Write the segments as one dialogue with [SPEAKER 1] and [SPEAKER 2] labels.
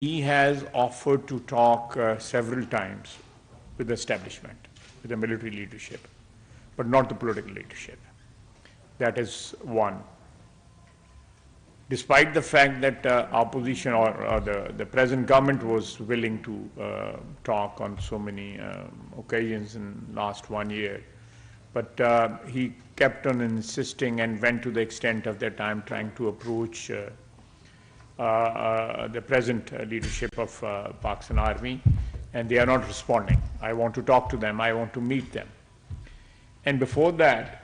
[SPEAKER 1] he has offered to talk several times with the establishment, with the military leadership, but not the political leadership. That is one. Despite the fact that opposition or the present government was willing to talk on so many occasions in last 1 year, but he kept on insisting and went to the extent of that time trying to approach the present leadership of Pakistan Army, and they are not responding. I want to talk to them, I want to meet them. And before that,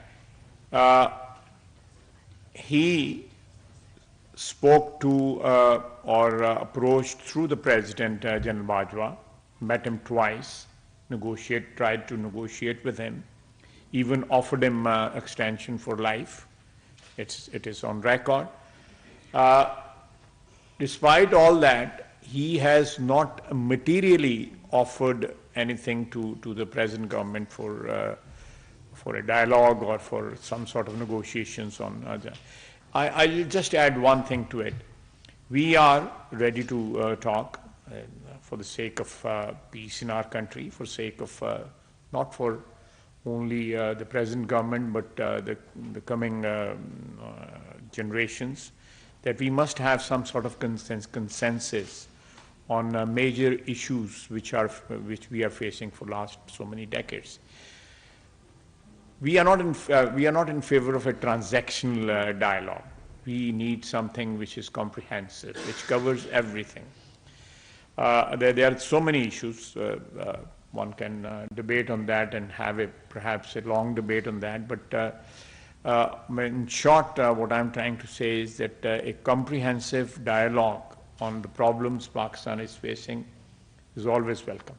[SPEAKER 1] he spoke to or approached through the President, General Bajwa, met him twice, tried to negotiate with him, even offered him extension for life. It is on record. Despite all that, he has not materially offered anything to the present government for a dialogue or for some sort of negotiations on that. I'll just add one thing to it. We are ready to talk for the sake of peace in our country, for sake of not for only the present government, but the coming generations, that we must have some sort of consensus on major issues which we are facing for last so many decades. We are not in favor of a transactional dialogue. We need something which is comprehensive, which covers everything. There are so many issues. One can debate on that and have perhaps a long debate on that. But in short, what I'm trying to say is that a comprehensive dialogue on the problems Pakistan is facing is always welcome.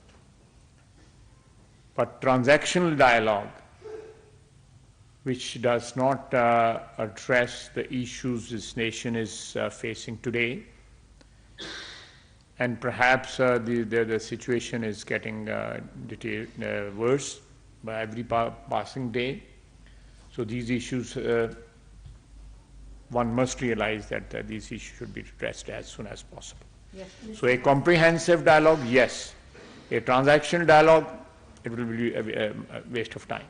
[SPEAKER 1] But transactional dialogue, which does not address the issues this nation is facing today, and perhaps the situation is getting worse by every passing day. So these issues, one must realize that these issues should be addressed as soon as possible. Yes, so a comprehensive dialogue, yes. A transactional dialogue, it will be a waste of time.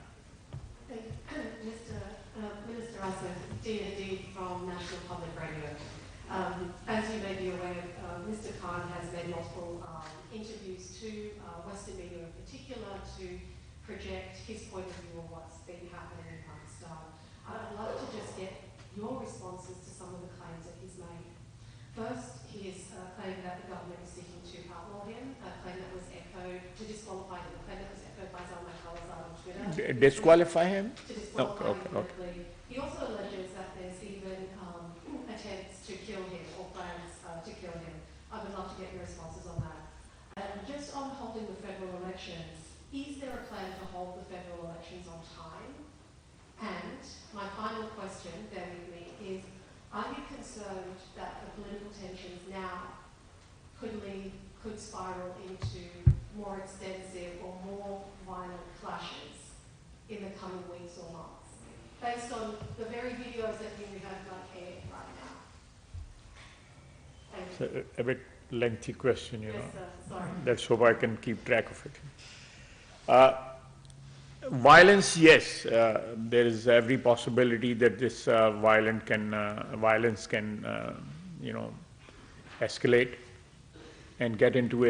[SPEAKER 2] Minister Asif, D&D from National Public Radio. As you may be aware, Mr. Khan has made multiple interviews to Western media in particular to project his point of view on what's been happening in Pakistan. I'd like to just get your responses to some of the claims that he's made. First, he has claimed that the government is seeking to outlaw him, a claim that was echoed, to disqualify him, a claim that was echoed by Zalman Khalilzad on Twitter.
[SPEAKER 1] Disqualify him?
[SPEAKER 2] To disqualify him
[SPEAKER 1] okay.
[SPEAKER 2] He also alleges that there's even attempts to kill him or plans to kill him. I would love to get your responses on that. And just on holding the federal elections, is there a plan to hold the federal elections on time? And my final question, bear with me, is are you concerned that the political tensions now could spiral into more extensive or more violent clashes in the coming weeks or months, based on the very videos that you have aired right now?
[SPEAKER 1] It's a bit lengthy question, you know.
[SPEAKER 2] Sorry.
[SPEAKER 1] Let's hope I can keep track of it. Violence, yes, there is every possibility that this violence can, escalate and get into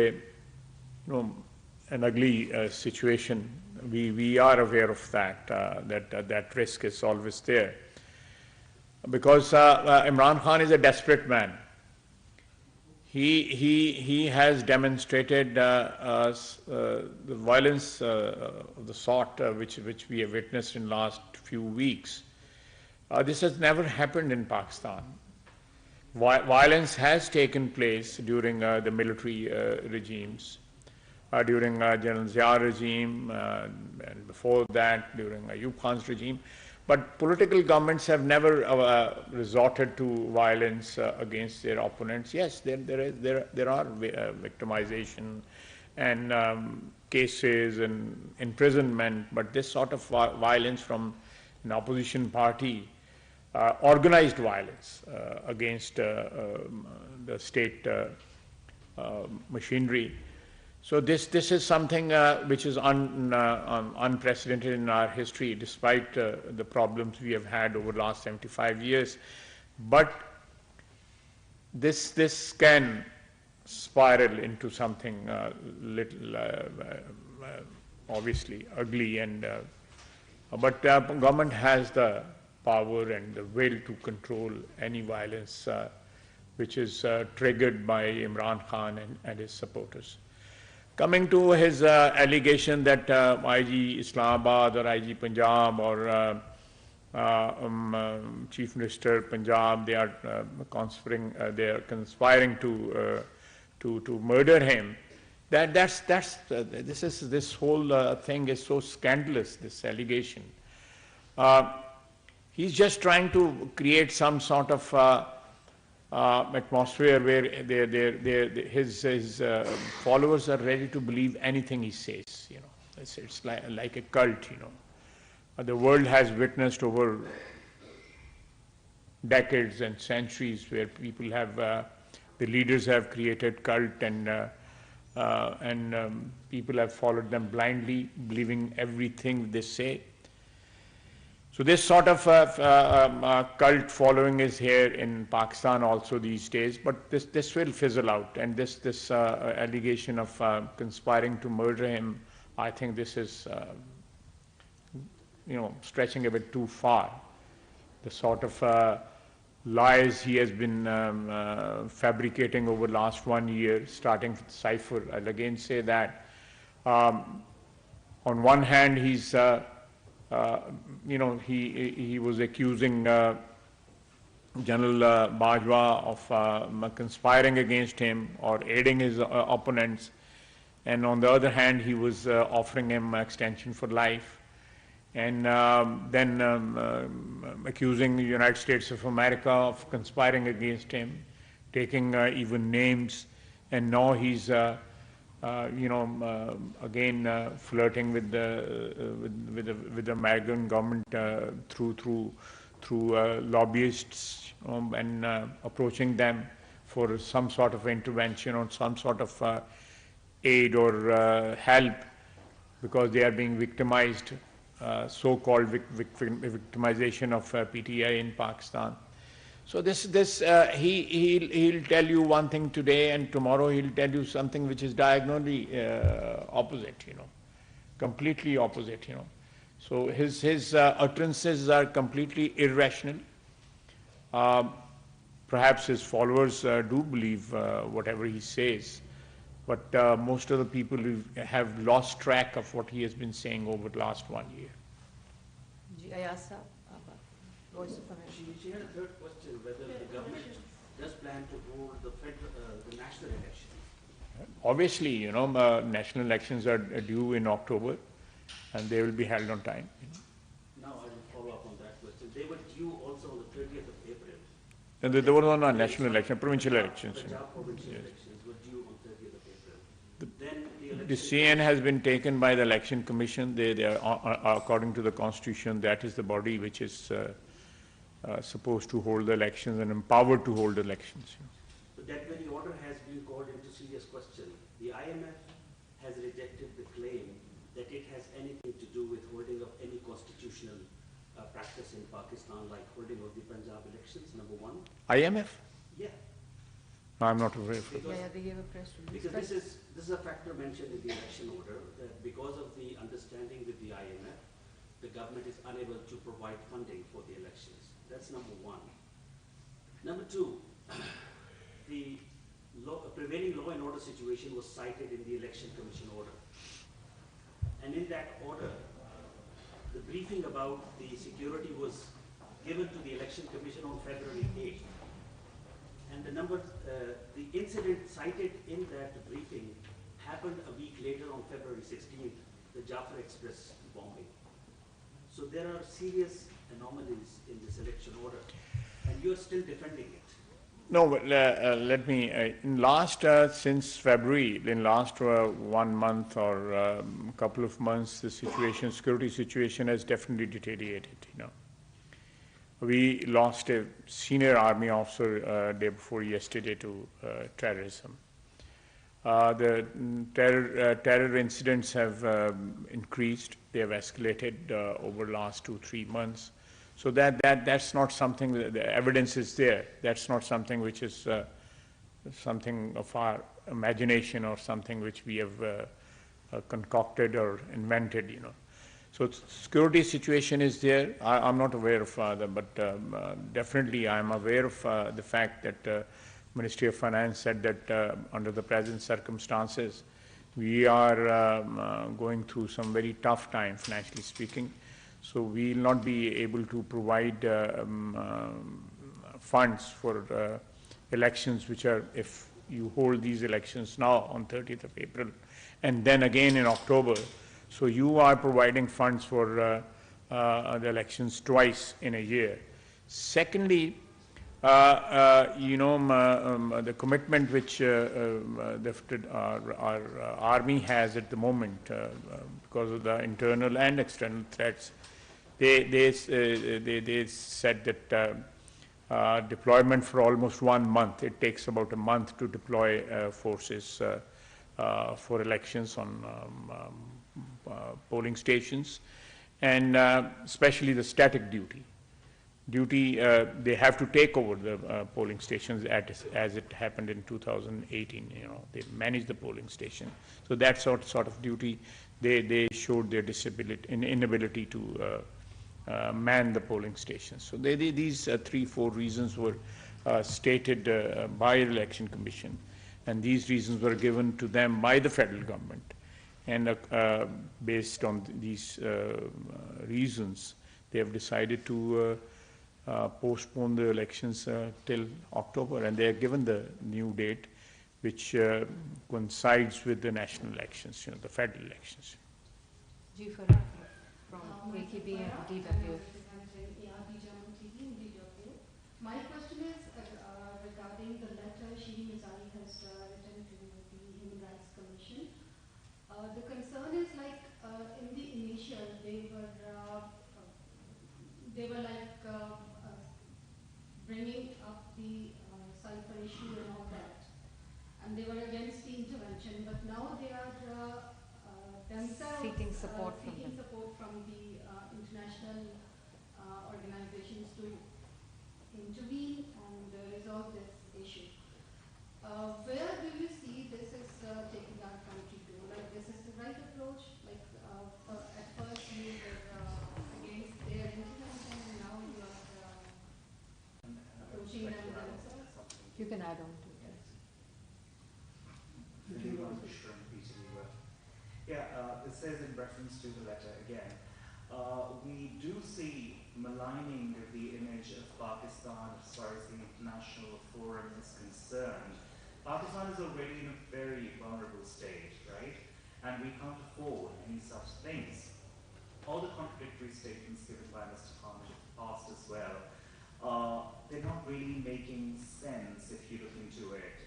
[SPEAKER 1] an ugly situation. We are aware of that. That risk is always there, because Imran Khan is a desperate man. He has demonstrated the violence of the sort which we have witnessed in the last few weeks. This has never happened in Pakistan. Violence has taken place during the military regimes, during General Zia regime, and before that during Ayub Khan's regime. But political governments have never resorted to violence against their opponents. Yes, there are victimization and cases and imprisonment, but this sort of violence from an opposition party, organized violence against the state machinery. So this is something which is unprecedented in our history, despite the problems we have had over the last 75 years. But this can spiral into something little obviously ugly, and but government has the power and the will to control any violence which is triggered by Imran Khan and his supporters. Coming to his allegation that IG Islamabad or IG Punjab or Chief Minister Punjab, they are conspiring to murder him. This whole thing is so scandalous. This allegation. He's just trying to create some sort of atmosphere where his followers are ready to believe anything he says. You know, it's like a cult. You know, the world has witnessed over decades and centuries where people have, the leaders have created cult, and people have followed them blindly, believing everything they say. So this sort of cult following is here in Pakistan also these days, but this will fizzle out, and this allegation of conspiring to murder him, I think this is stretching a bit too far. The sort of lies he has been fabricating over the last 1 year, starting with Cypher. I'll again say that. On one hand, he's he was accusing General Bajwa of conspiring against him or aiding his opponents, and on the other hand, he was offering him extension for life, and then accusing the United States of America of conspiring against him, taking even names, and now he's again flirting with the American government through lobbyists, and approaching them for some sort of intervention or some sort of aid or help, because they are being victimized, so-called victimization of PTI in Pakistan. So he'll tell you one thing today, and tomorrow he'll tell you something which is diagonally opposite, completely opposite, So his utterances are completely irrational. Perhaps his followers do believe whatever he says, but most of the people have lost track of what he has been saying over the last 1 year.
[SPEAKER 3] Voice of America. She had a third question, whether the government does plan to hold the national elections.
[SPEAKER 1] Obviously, national elections are due in October, and they will be held on time.
[SPEAKER 3] Now I will follow up on that question. They were due also on the 30th of April.
[SPEAKER 1] And there were no national elections, provincial elections.
[SPEAKER 3] Punjab provincial elections were due on 30th of April. Then the
[SPEAKER 1] decision has been taken by the Election Commission. They are, according to the Constitution, that is the body which is supposed to hold the elections and empowered to hold elections.
[SPEAKER 3] So that very order has been called into serious question. The IMF has rejected the claim that it has anything to do with holding of any constitutional practice in Pakistan, like holding of the Punjab elections, number one.
[SPEAKER 1] IMF?
[SPEAKER 3] Yeah.
[SPEAKER 1] No, I'm not aware of it.
[SPEAKER 2] They gave a press release.
[SPEAKER 3] Because this is a factor mentioned in the election order, that because of the understanding with the IMF, the government is unable to provide funding for the elections. That's number one. Number two, the prevailing law and order situation was cited in the Election Commission order. And in that order, the briefing about the security was given to the Election Commission on February 8th. And the incident cited in that briefing happened a week later on February 16th, the Jafar Express bombing. So there are serious anomalies in this election order, and you're still defending it.
[SPEAKER 1] No, but let me, since February, in last 1 month or couple of months, the security situation has definitely deteriorated, We lost a senior army officer day before yesterday to terrorism. Terror incidents have increased. They have escalated over the last 2-3 months. So that's not something, the evidence is there. That's not something which is something of our imagination or something which we have concocted or invented, you know. So security situation is there. I'm not aware of that, but definitely I'm aware of the fact that Ministry of Finance said that under the present circumstances, we are going through some very tough time, financially speaking. So we will not be able to provide funds for elections, which are, if you hold these elections now on 30th of April, and then again in October. So you are providing funds for the elections twice in a year. Secondly, the commitment which our army has at the moment because of the internal and external threats, they said that deployment for almost 1 month. It takes about a month to deploy forces for elections on polling stations, and especially the static duty. They have to take over the polling stations as it happened in 2018. You know, they manage the polling station. So that sort of duty, they showed their inability to man the polling stations. So these 3-4 reasons were stated by the Election Commission, and these reasons were given to them by the federal government. And based on these reasons, they have decided to postpone the elections till October, and they are given the new date, which coincides with the national elections, you know, the federal elections.
[SPEAKER 2] From AKB and DW. My question is regarding the letter Shri Mizari has written to the Human Rights Commission. The concern is like in the initial they were like bringing up the sulfur issue and all that, and they were against the intervention. But now they are themselves
[SPEAKER 4] seeking support from
[SPEAKER 2] the international organizations to intervene and resolve this issue. Where do you see this is taking our country to? Like, this is the right approach? Like, at first you were against their intervention, and now you are approaching them themselves?
[SPEAKER 4] You can add on to that.
[SPEAKER 5] It says in reference to the letter again, we do see maligning of the image of Pakistan as far as the international forum is concerned. Pakistan is already in a very vulnerable state, right? And we can't afford any such things. All the contradictory statements given by Mr. Khan in the past as well, they're not really making sense if you look into it,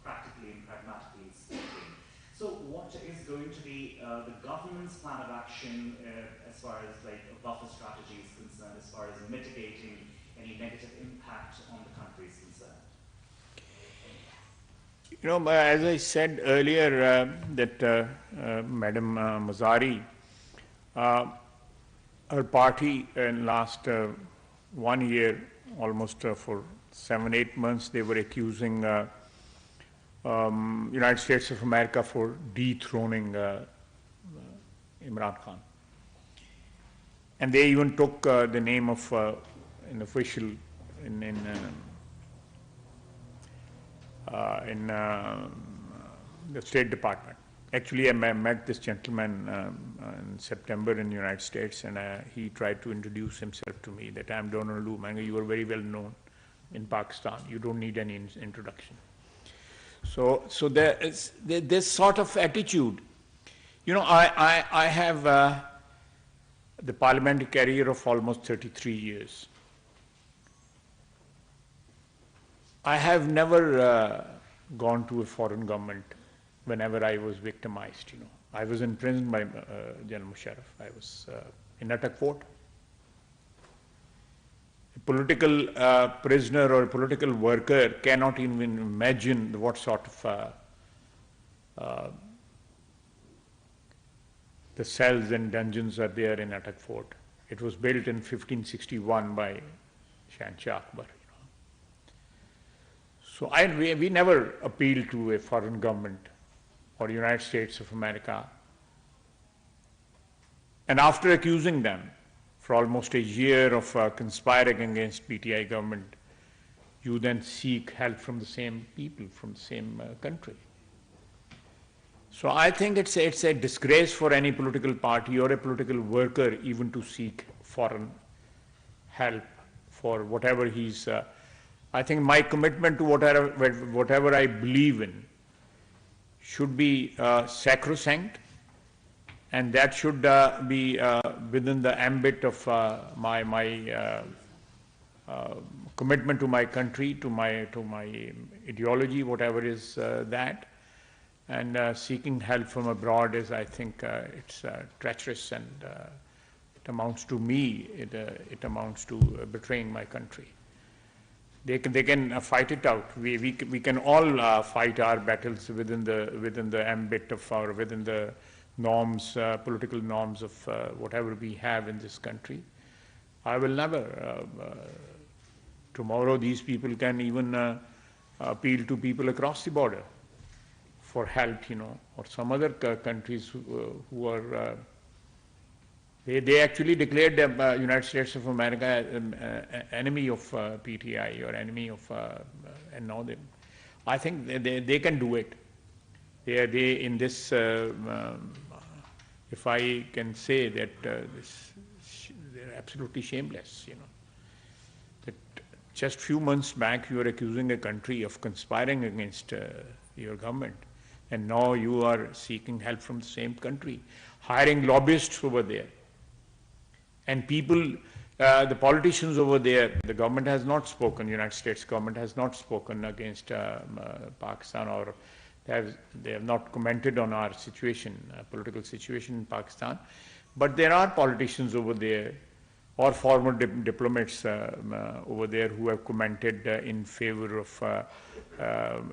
[SPEAKER 5] practically and pragmatically speaking. So what is going to be the government's plan of action as far as like a buffer strategy is concerned, as far as mitigating any negative impact on the country is concerned?
[SPEAKER 1] You know, as I said earlier, that Madam Mazari, her party in last 1 year, almost for 7-8 months, they were accusing United States of America for dethroning Imran Khan. And they even took the name of an official in the State Department. Actually, I met this gentleman in September in the United States, and he tried to introduce himself to me that I'm Donald Lu. You are very well known in Pakistan. You don't need any introduction. So there is this sort of attitude. You know, I have the parliamentary career of almost 33 years. I have never gone to a foreign government whenever I was victimized, you know. I was imprisoned by General Musharraf. I was in Atak Fort. A political prisoner or a political worker cannot even imagine what sort of the cells and dungeons are there in Atak Fort. It was built in 1561 by Shahanshah Akbar. So we never appealed to a foreign government or United States of America. And after accusing them for almost a year of conspiring against PTI government, you then seek help from the same people, from the same country. So I think it's a disgrace for any political party or a political worker even to seek foreign help for whatever he's. I think my commitment to whatever I believe in should be sacrosanct, and that should be within the ambit of my commitment to my country, to my ideology, whatever is that. And seeking help from abroad is, I think, it's treacherous, and it amounts to me. It amounts to betraying my country. They can fight it out. We can all fight our battles within the ambit of within the norms, political norms of whatever we have in this country. I will never. Tomorrow, these people can even appeal to people across the border for help, or some other countries who are. They actually declared the United States of America an enemy of PTI or enemy of, and now they. I think they can do it. They in this. If I can say that they're absolutely shameless, That just few months back you were accusing a country of conspiring against your government, and now you are seeking help from the same country, hiring lobbyists over there. And people, the politicians over there, the government has not spoken, United States government has not spoken against Pakistan, or they have not commented on our situation, political situation in Pakistan. But there are politicians over there, or former diplomats over there who have commented in favor of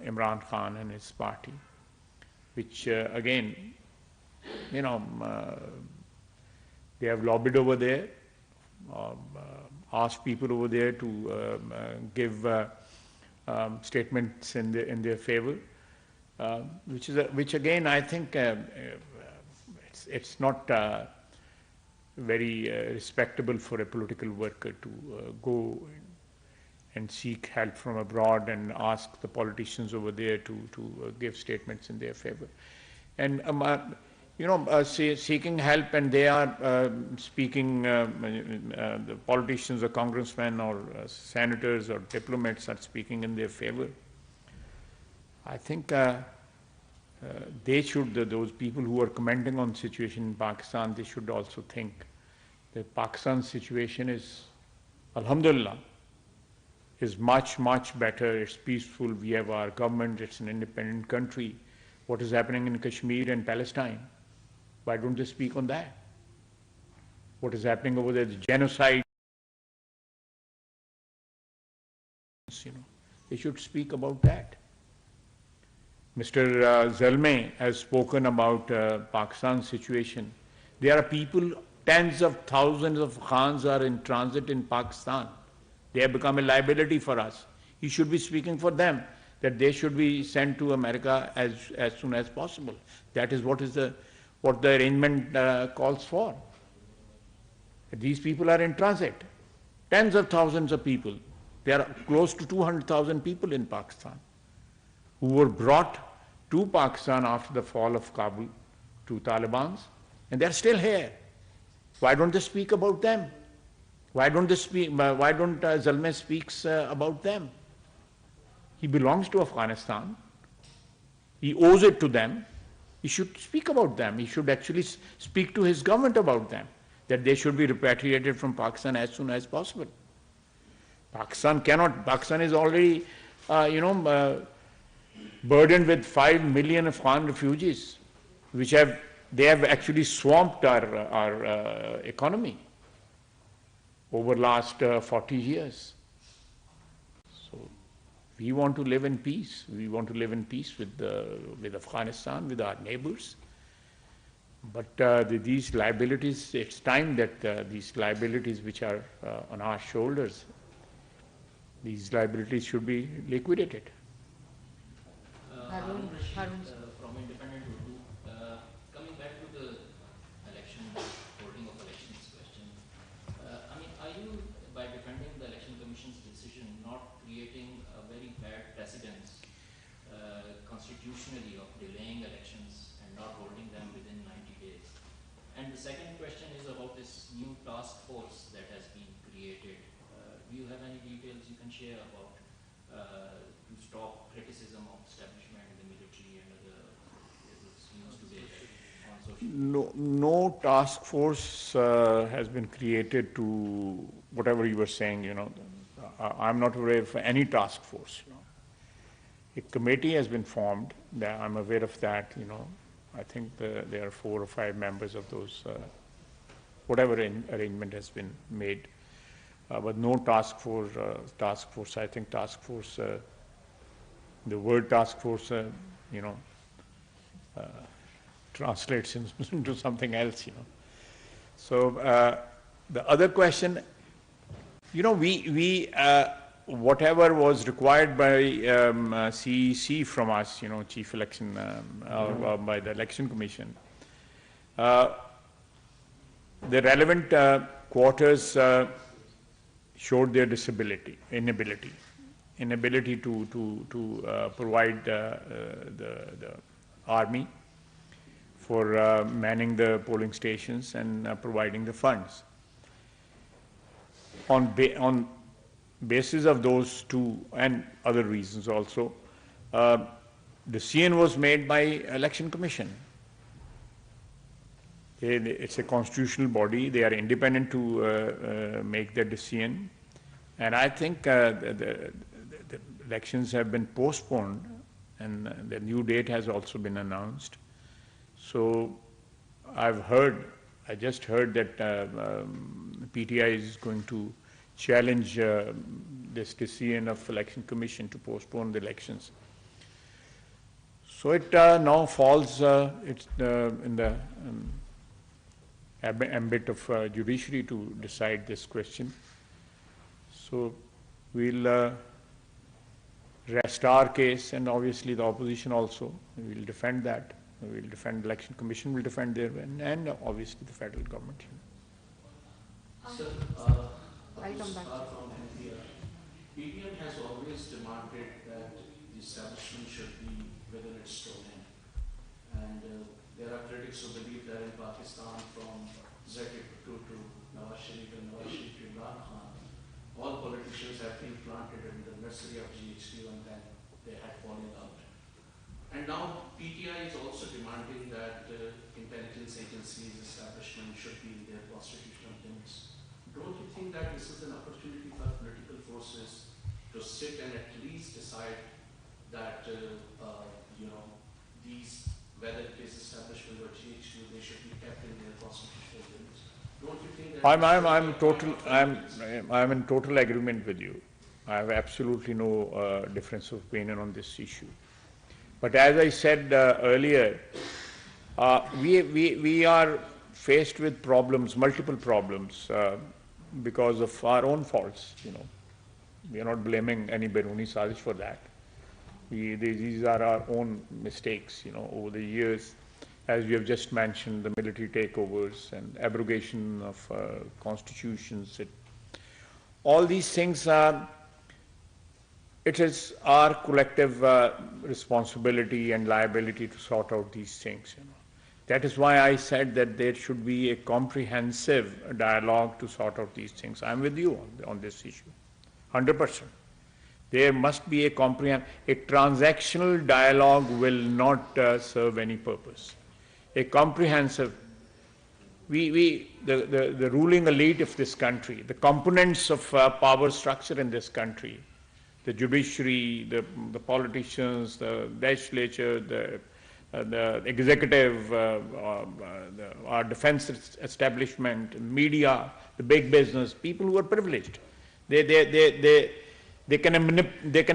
[SPEAKER 1] Imran Khan and his party, which again, they have lobbied over there, asked people over there to give statements in their favor, which again I think it's not very respectable for a political worker to go and seek help from abroad and ask the politicians over there to give statements in their favor. And seeking help, and they are speaking, the politicians or congressmen or senators or diplomats are speaking in their favor. I think they should, those people who are commenting on the situation in Pakistan, they should also think that Pakistan's situation is, alhamdulillah, is much, much better. It's peaceful. We have our government. It's an independent country. What is happening in Kashmir and Palestine? Why don't they speak on that? What is happening over there, the genocide? They should speak about that. Mr. Zalmay has spoken about Pakistan's situation. There are people, tens of thousands of Khans are in transit in Pakistan. They have become a liability for us. He should be speaking for them, that they should be sent to America as soon as possible. That is what the arrangement calls for. These people are in transit. Tens of thousands of people. There are close to 200,000 people in Pakistan who were brought to Pakistan after the fall of Kabul to Taliban, and they're still here. Why don't they speak about them? Why don't Zalmay speaks about them? He belongs to Afghanistan. He owes it to them. He should speak about them. He should actually speak to his government about them, that they should be repatriated from Pakistan as soon as possible. Pakistan is already, burdened with 5 million Afghan refugees, they have actually swamped our economy over last 40 years. So we want to live in peace. We want to live in peace with Afghanistan, with our neighbors. But these liabilities, it's time that these liabilities which are on our shoulders, these liabilities should be liquidated.
[SPEAKER 4] Harun, Harun.
[SPEAKER 6] From Independent Urdu, coming back to the election, holding of elections question, I mean, are you, by defending the Election Commission's decision, not creating a very bad precedence constitutionally of delaying elections and not holding them within 90 days? And the second question is about this new task force that has been created. Do you have any details you can share about to stop criticism of establishment in the military and other news today on social media?
[SPEAKER 1] No task force has been created to whatever you were saying, I'm not aware of any task force. A committee has been formed, I'm aware of that, I think there are 4 or 5 members of those, whatever arrangement has been made. But no task force, I think task force, the word task force, translates into something else, So the other question, we whatever was required by CEC from us, Chief Election, by the Election Commission, the relevant quarters showed their inability to provide the army for manning the polling stations and providing the funds. On basis of those two and other reasons also, the decision was made by Election Commission. It's a constitutional body. They are independent to make their decision. And I think the elections have been postponed and the new date has also been announced. So I just heard that PTI is going to challenge this decision of Election Commission to postpone the elections. So it now falls in the ambit of judiciary to decide this question. So we'll rest our case, and obviously the opposition also will defend that. We'll defend the Election Commission, will defend their, and obviously the federal government.
[SPEAKER 6] Sir,
[SPEAKER 4] I'll come back.
[SPEAKER 6] From NPR. PPM has always demanded that the establishment should be within its domain. And there are critics who believe that in Pakistan, from Zaki to Nawaz Sharif and Nawaz Sharif to Imran Khan, all politicians have been planted in the nursery of GHQ and then they had fallen out. And now PTI is also demanding that intelligence agencies establishment should be in their constitutional limits. Don't you think that this is an opportunity for political forces to sit and at least decide that, these, whether it is establishment or GHQ, they should be kept in their constitutional limits? Don't you think that I'm in total agreement with you. I have absolutely no difference of opinion on this issue. But as I said earlier, we are faced with problems, multiple problems, because of our own faults. We are not blaming any Beruni Sazish for that. These are our own mistakes. Over the years, as we have just mentioned, the military takeovers and abrogation of constitutions. All these things are. It is our collective responsibility and liability to sort out these things. That is why I said that there should be a comprehensive dialogue to sort out these things. I'm with you on this issue, 100%. There must be a transactional dialogue will not serve any purpose. A comprehensive, the ruling elite of this country, the components of power structure in this country, the judiciary, the politicians, the legislature, the executive, our defense establishment, media, the big business, people who are privileged. They can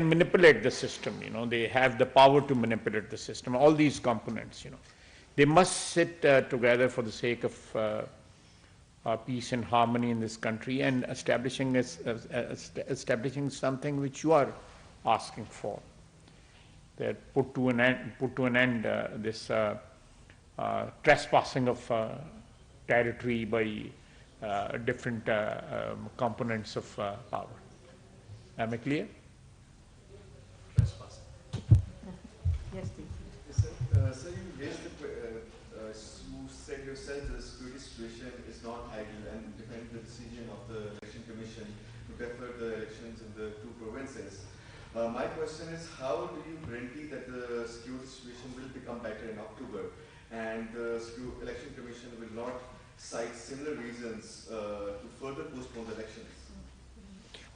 [SPEAKER 6] manipulate the system. They have the power to manipulate the system. All these components.
[SPEAKER 1] They must sit together for the sake of peace and harmony in this country, and establishing something which you are asking for. That put to an end this trespassing of territory by different components of power. Am I clear?
[SPEAKER 4] Yes, please.
[SPEAKER 7] Yes, sir. Sir, you raised you said yourself the security situation is not ideal and defend the decision of the election commission to defer the elections in the two provinces. My question is, how do you guarantee that the security situation will become better in October and the election commission will not cite similar reasons to further postpone the elections?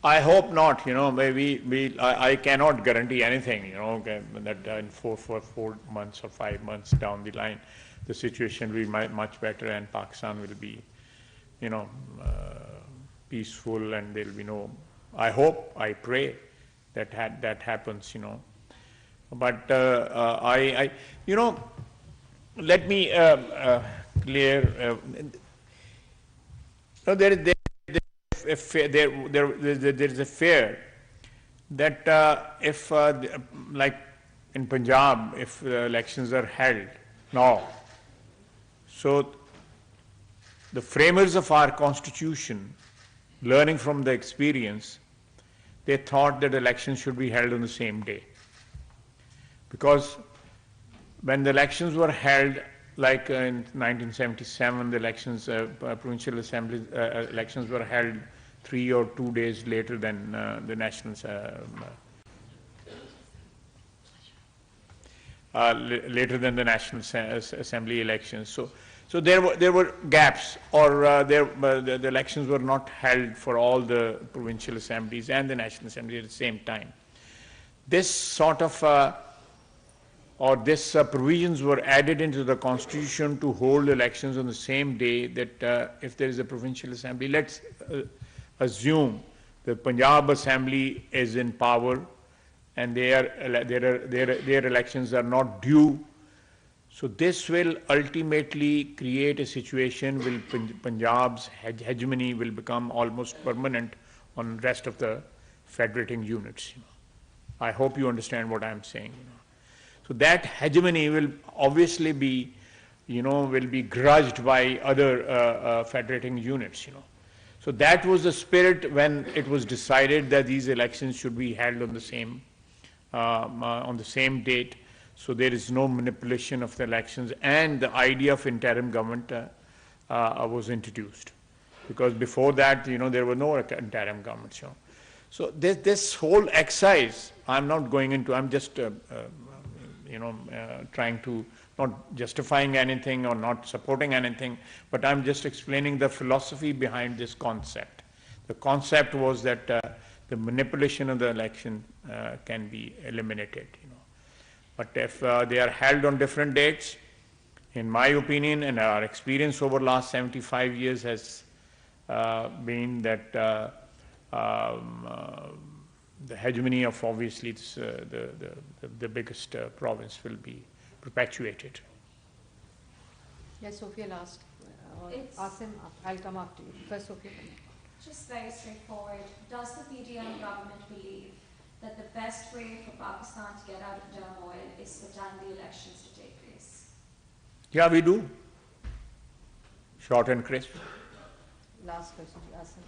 [SPEAKER 1] I hope not. I cannot guarantee anything. That in 4 months or 5 months down the line, the situation will be much better, and Pakistan will be, peaceful, and there will be no. I hope, I pray that that happens. But let me clear. There is a fear that if, like in Punjab, if the elections are held now, so the framers of our constitution, learning from the experience, they thought that elections should be held on the same day. Because when the elections were held, like in 1977, the elections, provincial assembly elections were held 3 or 2 days later than the national, later than the National Assembly elections. So there were gaps, or the elections were not held for all the provincial assemblies and the National Assembly at the same time. This sort of provisions were added into the constitution to hold elections on the same day, that if there is a provincial assembly, let's assume the Punjab assembly is in power and their elections are not due. So this will ultimately create a situation where Punjab's hegemony will become almost permanent on the rest of the federating units. I hope you understand what I'm saying. So that hegemony will obviously be, will be grudged by other federating units. So that was the spirit when it was decided that these elections should be held on the same date. So there is no manipulation of the elections, and the idea of interim government was introduced, because before that, there were no interim governments. So this whole exercise, I'm not going into. I'm just trying to, not justifying anything or not supporting anything, but I'm just explaining the philosophy behind this concept. The concept was that the manipulation of the election can be eliminated. But if they are held on different dates, in my opinion and our experience over the last 75 years has been that the hegemony of obviously the biggest province will be perpetuated.
[SPEAKER 4] Yes, Sophia last. Asim, I'll come after you. First, Sophia.
[SPEAKER 8] Just very straightforward. Does the PDM government believe that the best way for Pakistan to get out of turmoil is for timely elections to take place?
[SPEAKER 1] Yeah, we do. Short and crisp.
[SPEAKER 4] Last question to Asim.